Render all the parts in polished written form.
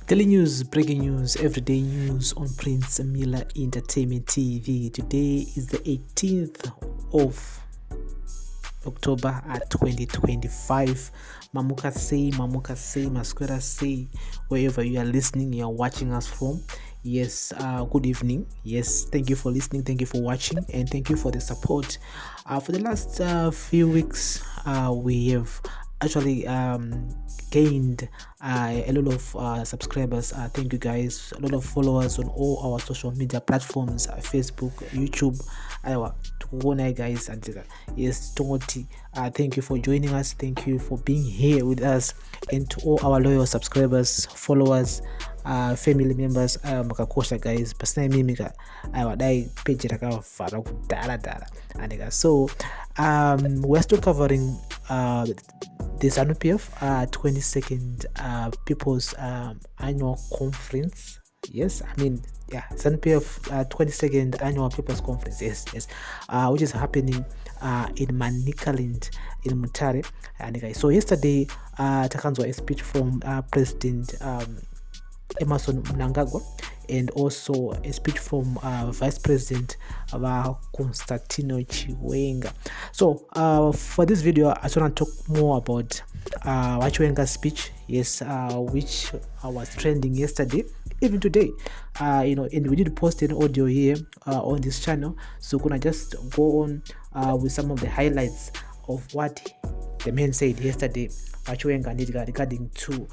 Daily news, breaking news, everyday news on Prince Miller Entertainment TV. Today is the 18th of October 2025. Mamuka say, Masquera say, wherever you are listening, you are watching us from. Yes, good evening. Yes, thank you for listening, thank you for watching, and thank you for the support. For the last few weeks, we have actually gained a lot of subscribers. Thank you guys, a lot of followers on all our social media platforms, Facebook, YouTube. Guys, and yes, Tongoti, thank you for joining us, thank you for being here with us, and to all our loyal subscribers, followers, family members, makakosha guys, pasina mimi wadai page rakavara kudala. And so we're still covering the ZANU PF 22nd People's Annual Conference. Yes, ZANU PF 22nd Annual People's Conference. Yes, which is happening in Manicaland in Mutare. And so yesterday, takanzwa a speech from President Emerson Mnangagwa, and also a speech from Vice President Constantino Chiwenga. So for this video, I just want to talk more about Chiwenga's speech, yes, which was trending yesterday, even today, and we did post an audio here on this channel, so gonna just go on with some of the highlights of what the man said yesterday, Chiwenga, regarding to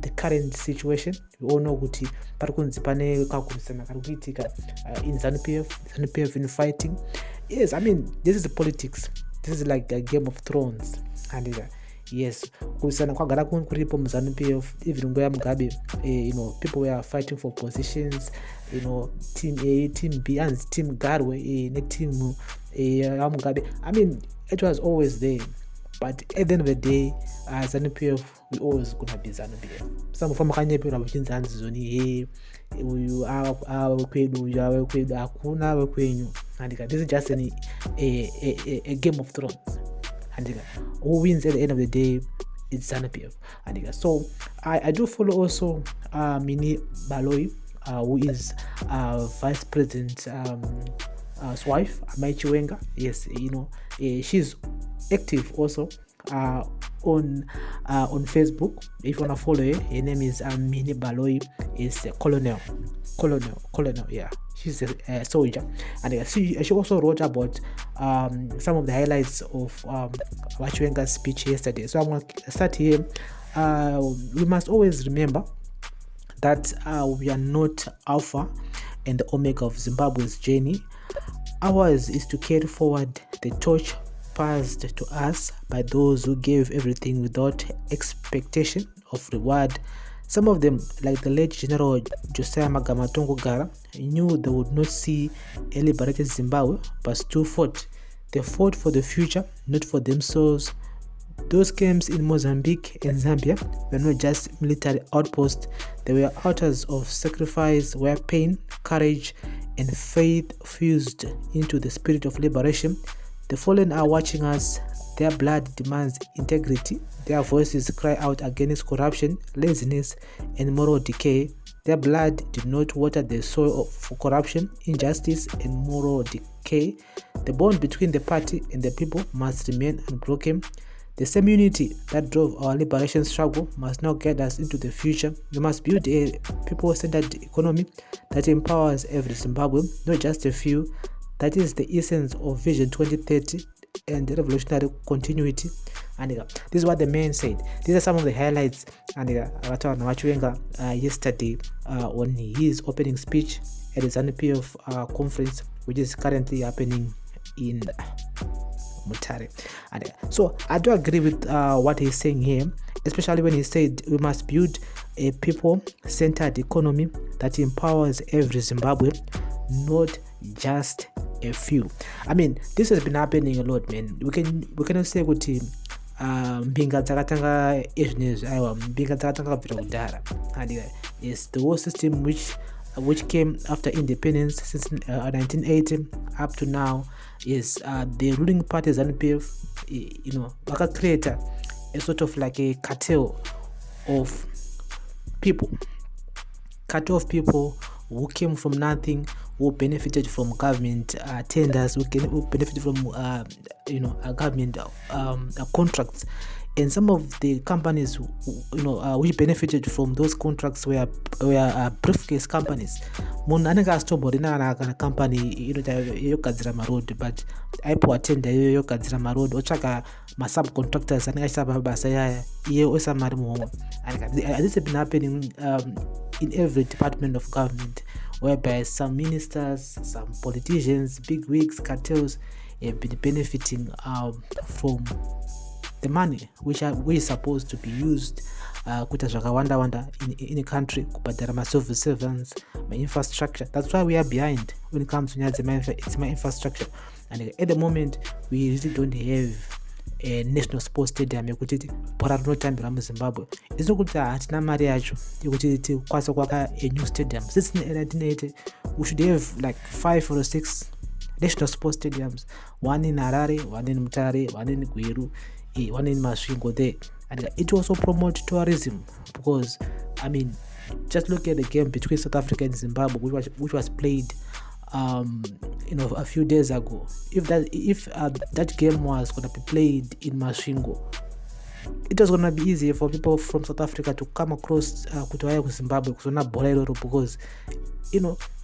the current situation. We all know kuti parikunzi pane kakurisana karikuitika in ZANU PF Infighting. Yes, this is the politics. This is like a Game of Thrones. And yes, kurisana kwagara kuripo muzanu PF, even ngoya Mugabe, people were fighting for positions, team A, team B, and team Garwe, team Mugabe. It was always there. But at the end of the day, ZANU PF, we always gonna be ZANU PF. Some of them can't be watching ZANU zoni. You are kwedu, you are kwedu, akuna kwenyu. And this is just a Game of Thrones. And who wins at the end of the day, it's ZANU PF. And so I do follow also Mini Baloi, who is Vice President's wife, Chiwenga. Yes, she's active also on Facebook. If you wanna follow her name is Mini Baloi, is Colonel. Yeah, she's a soldier, and she also wrote about some of the highlights of Chiwenga's speech yesterday. So I'm gonna start here. We must always remember that we are not Alpha and the Omega of Zimbabwe's journey. Ours is to carry forward the torch passed to us by those who gave everything without expectation of reward. Some of them, like the late General Josiah Magamatongo Gara, knew they would not see a liberated Zimbabwe, but still fought. They fought for the future, not for themselves. Those camps in Mozambique and Zambia were not just military outposts, they were altars of sacrifice where pain, courage, and faith fused into the spirit of liberation. The fallen are watching us. Their blood demands integrity. Their voices cry out against corruption, laziness, and moral decay. Their blood did not water the soil for corruption, injustice, and moral decay. The bond between the party and the people must remain unbroken. The same unity that drove our liberation struggle must now guide us into the future. We must build a people-centered economy that empowers every Zimbabwean, not just a few. That is the essence of Vision 2030 and revolutionary continuity. And this is what the man said. These are some of the highlights. And Chiwenga yesterday on his opening speech at the ZANU PF conference, which is currently happening in Mutare. And so I do agree with what he's saying here, especially when he said we must build a people-centered economy that empowers every Zimbabwean, not just a few. This has been happening a lot, man. We cannot say kuti mbinga dzakatanga ezvinezvi, aiwa mbinga dzakatanga kubvira kudhara. And yes, the whole system which came after independence since 1980 up to now is the ruling party ZANU PF, create a sort of like a cartel of people cut off people who came from nothing, who benefited from government tenders, who benefited from government contracts. And some of the companies which benefited from those contracts were briefcase companies. Munhu anenge asitomborina kana company yogadzira maroad, but aipiwa tender yogadzira maroad, otsvaka masubcontractors anenge achiita mabasa yaya, iye oisa mari muhomwe. And this has been happening in every department of government, whereby some ministers, some politicians, big wigs, cartels have been benefiting from the money which is supposed to be used kuita zvakawanda in a country, kubhadhara ma-civil servants, ma-infrastructure. That's why we are behind when it comes to nyaya infrastructure. And at the moment, we really don't have a national sports stadium yekuti bhora rinotambira muZimbabwe. It's not kuti hatina mari yacho yekuti tikwanise kuaka a new stadium. Since 1980, we should have like 5 or 6 national sports stadiums, one in Harare, one in Mutare, one in Gweru, one in Masvingo there. And it also promotes tourism, because just look at the game between South Africa and Zimbabwe, which was played a few days ago. If that game was going to be played in Masvingo, it was going to be easier for people from South Africa to come across to Zimbabwe because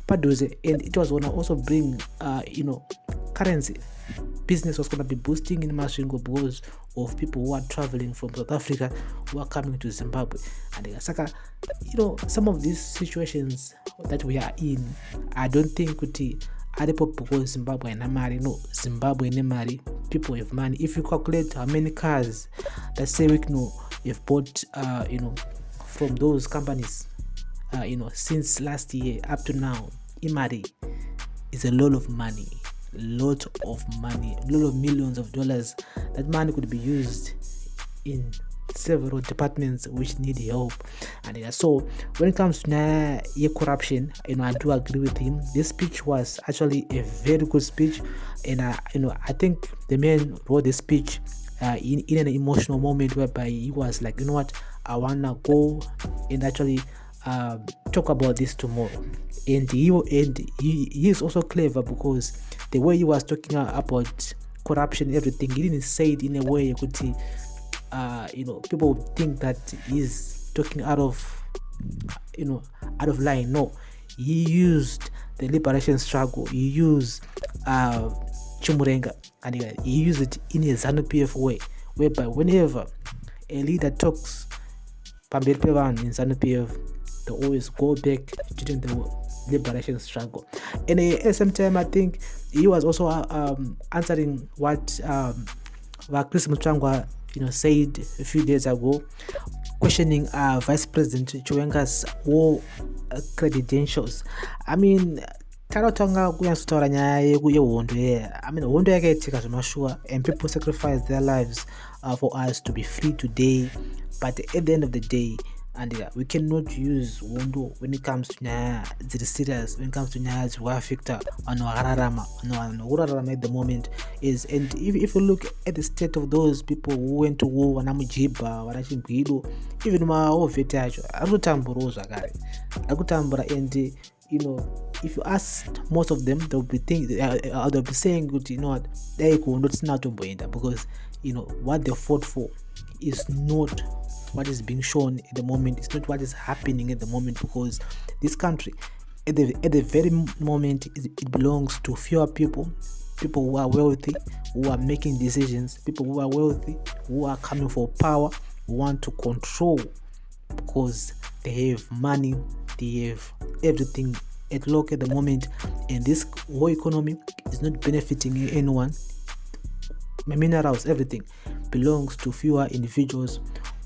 padhuze, and it was going to also bring currency. Business was going to be boosting in Masvingo because of people who are traveling from South Africa who are coming to Zimbabwe. And some of these situations that we are in, I don't think because Zimbabwe and mari. No, Zimbabwe and mari, people have money. If you calculate how many cars that say you've bought from those companies since last year up to now, imari is a lot of money. A lot of millions of dollars. That money could be used in several departments which need help. And so when it comes to corruption, I do agree with him. This speech was actually a very good speech, and I think the man wrote the speech in an emotional moment whereby he was like, you know what, I wanna go and actually talk about this tomorrow. And he is also clever, because the way he was talking about corruption, everything, he didn't say it in a way you could see people would think that he's talking out of line. No, he used the liberation struggle, he used Chiwenga, and he used it in a ZANU PF way, whereby whenever a leader talks pamberi pevanhu in ZANU PF, they always go back during the liberation struggle. And at the same time, I think he was also answering what Chris Mutsvangwa said a few days ago, questioning Vice President Chiwenga's war credentials. Taratanga kunyasotaura nyaya yehondo hondo yakaitika zvemashua, and people sacrifice their lives for us to be free today. But at the end of the day, and we cannot use hondo when it comes to nyaya dziri serious, when it comes to nyaya dziri affecta vanhu vakararama at the moment is. And if you look at the state of those people who went to war, vana Mujibha, vana Chimbwido, even maovheti acho arikutamburawo zvakare, arikutambura. And if you ask most of them, they'll be saying, you know what, dai kuhondo tisina tomboenda, because what they fought for is not what is being shown at the moment. It's not what is happening at the moment, because this country at the very moment it belongs to fewer people who are wealthy, who are making decisions, people who are wealthy, who are coming for power, who want to control, because they have money, they have everything at lock at the moment, and this whole economy is not benefiting anyone. Minerals, everything belongs to fewer individuals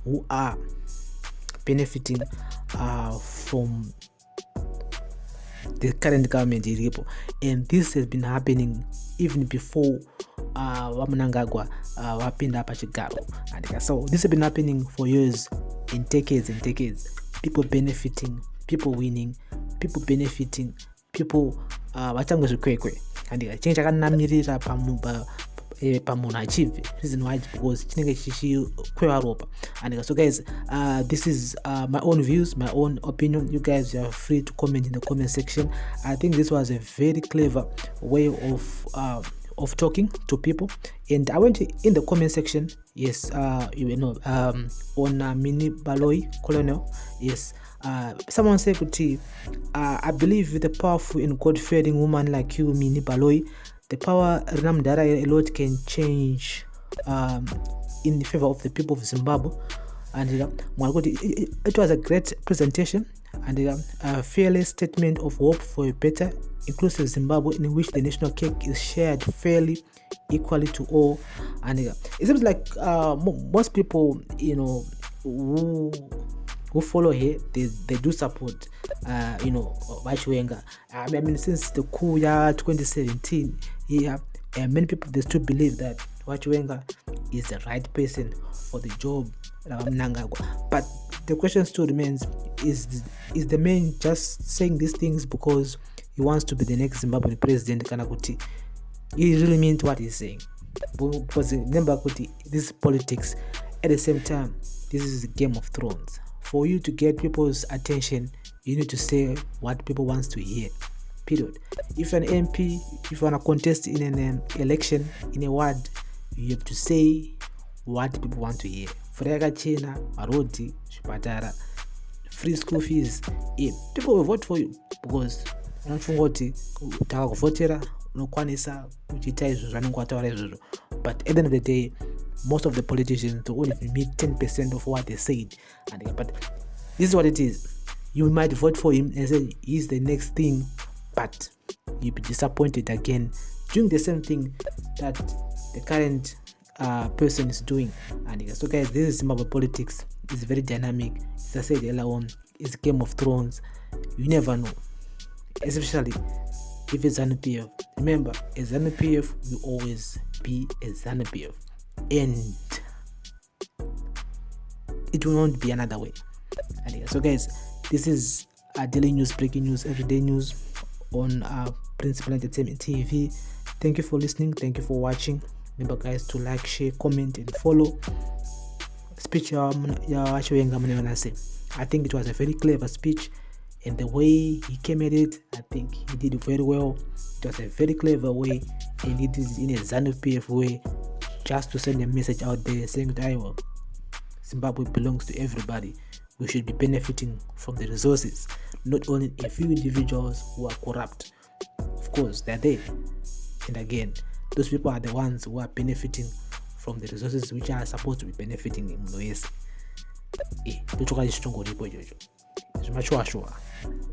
who are benefiting from the current government. And this has been happening even before Mnangagwa wapinda pachigaro. And so this has been happening for years, in decades and decades. People benefiting, people winning, people benefiting, people vatangwe zvikwekwe. And chinhu chakanamirira pamunhu achibve. Reason why, because chinenge chichikweva ropa. And so guys, this is my own views, my own opinion. You guys are free to comment in the comment section. I think this was a very clever way of talking to people, and I went in the comment section. Yes, on Mini Baloi Colonel. Yes, someone said, I believe with a powerful and God-fearing woman like you, Mini Baloi, the power Ramdara a lot can change in favor of the people of Zimbabwe. And it was a great presentation and a fearless statement of hope for a better, inclusive Zimbabwe in which the national cake is shared fairly, equally to all. And it seems like most people, who follow here, they do support, Chiwenga. I mean, since the coup year 2017, many people, they still believe that Chiwenga is the right person for the job. But the question still remains: is the man just saying these things because he wants to be the next Zimbabwean president? Kanakuti, he really means what he's saying? Because remember, this is politics. At the same time, this is a Game of Thrones. For you to get people's attention, you need to say what people want to hear. Period. If an MP, if you want to contest in an election in a ward, you have to say what people want to hear. Frega China, Marodi, Shipatara, free school fees. People will vote for you because but at the end of the day, most of the politicians only meet 10% of what they said. But this is what it is. You might vote for him and say he's the next thing, but you'll be disappointed again doing the same thing that the current person is doing. And so guys, this is Zimbabwe politics. It's very dynamic. As I said earlier on, it's Game of Thrones. You never know, especially if it's ZANU PF. Remember, a ZANU PF will always be a ZANU PF, and it will not be another way. And so guys, this is daily news, breaking news, everyday news on Principal Entertainment TV. Thank you for listening. Thank you for watching. Remember guys to like, share, comment and follow. Speech I think it was a very clever speech, and the way he came at it, I think he did it very well. It was a very clever way, and it is in a ZANU PF way, just to send a message out there saying that Zimbabwe belongs to everybody. We should be benefiting from the resources, not only a few individuals who are corrupt. Of course, they're there. And again, those people are the ones who are benefiting from the resources which are supposed to be benefiting in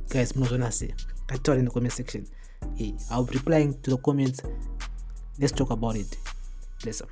Guys, I tell in the comment section. I'll be replying to the comments. Let's talk about it. Bless up.